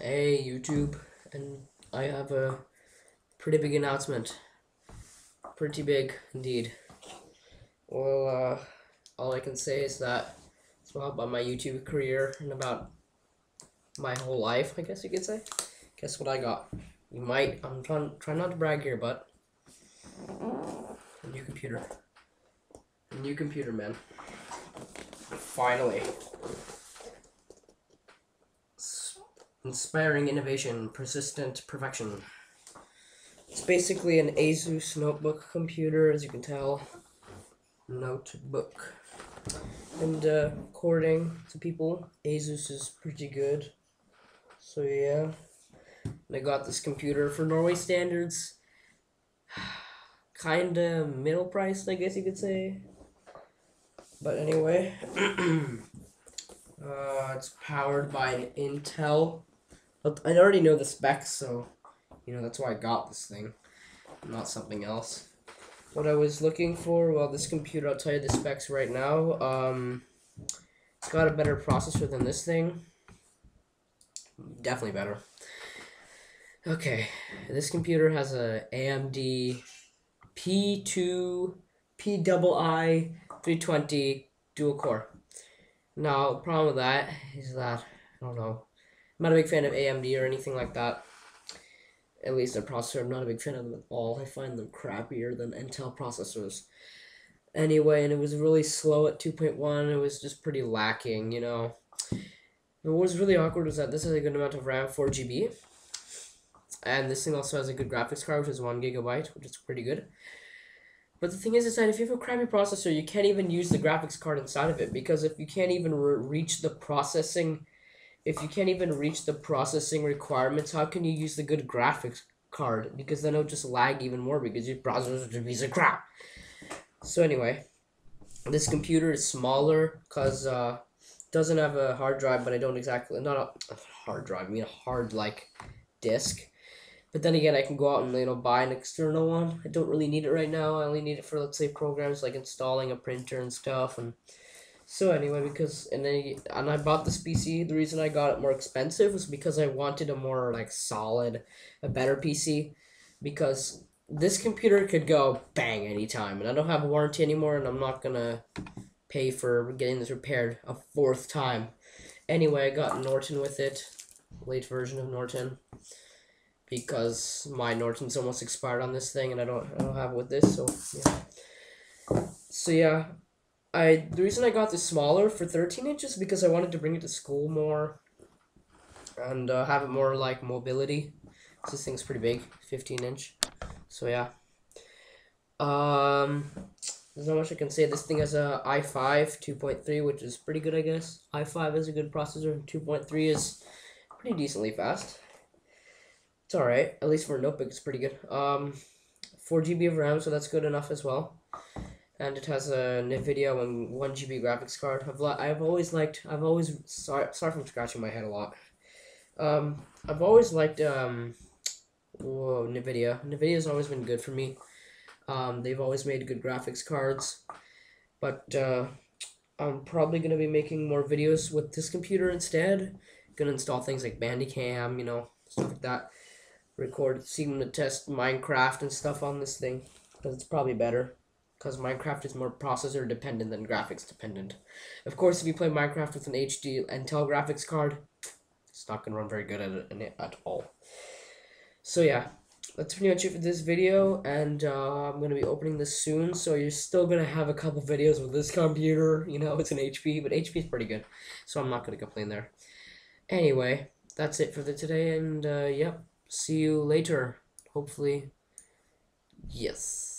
Hey YouTube, and I have a pretty big announcement. Pretty big indeed. Well, all I can say is that it's about my YouTube career and about my whole life, I guess you could say. Guess what I got? You might, I'm trying not to brag here, but a new computer. A new computer, man. Finally. Inspiring innovation, persistent perfection. It's basically an Asus notebook computer, as you can tell. Notebook. And according to people, Asus is pretty good. So yeah. And I got this computer for Norway standards. Kinda middle priced, I guess you could say. But anyway. It's powered by an Intel. I already know the specs, so that's why I got this thing, not something else. What I was looking for, well, this computer, I'll tell you the specs right now. It's got a better processor than this thing. Definitely better. Okay, this computer has a AMD P2 PII 320 dual core. Now, the problem with that is that, I don't know, I'm not a big fan of AMD or anything like that. At least their processor, I'm not a big fan of them at all. I find them crappier than Intel processors. Anyway, and it was really slow at 2.1. It was just pretty lacking, But what was really awkward was that this has a good amount of RAM, 4 GB. And this thing also has a good graphics card, which is 1 GB, which is pretty good. But the thing is that if you have a crappy processor, you can't even use the graphics card inside of it, because if you can't even reach the processing requirements, how can you use the good graphics card? Because then it'll just lag even more because your processor is a piece of crap. So anyway, this computer is smaller because doesn't have a hard drive, but I don't exactly, not a hard drive, I mean a hard disk. But then again, I can go out and buy an external one. I don't really need it right now. I only need it for, let's say, programs like installing a printer and stuff. And so anyway, and I bought this PC. The reason I got it more expensive was because I wanted a more solid, a better PC, because this computer could go bang anytime, and I don't have a warranty anymore, and I'm not gonna pay for getting this repaired a fourth time. Anyway, I got Norton with it, late version of Norton, because my Norton's almost expired on this thing, and I don't have it with this. So yeah. So yeah. The reason I got this smaller for 13 inches because I wanted to bring it to school more and have it more mobility. This thing's pretty big, 15-inch. So yeah. There's not much I can say. This thing has a i5 2.3, which is pretty good, I guess. i5 is a good processor. 2.3 is pretty decently fast. It's alright. At least for a notebook, it's pretty good. 4 GB of RAM, so that's good enough as well. And it has a Nvidia 1 GB graphics card. Sorry for scratching my head a lot. I've always liked Nvidia. Nvidia's always been good for me. They've always made good graphics cards. But I'm probably gonna be making more videos with this computer instead. Gonna install things like Bandicam, stuff like that. Seeing to test Minecraft and stuff on this thing, because it's probably better. Because Minecraft is more processor dependent than graphics dependent. Of course, if you play Minecraft with an HD Intel graphics card, it's not going to run very good at all. So yeah, that's pretty much it for this video, and I'm going to be opening this soon, so you're still going to have a couple videos with this computer. It's an HP, but HP is pretty good, so I'm not going to complain there. Anyway, that's it for today, and yep, see you later, hopefully. Yes.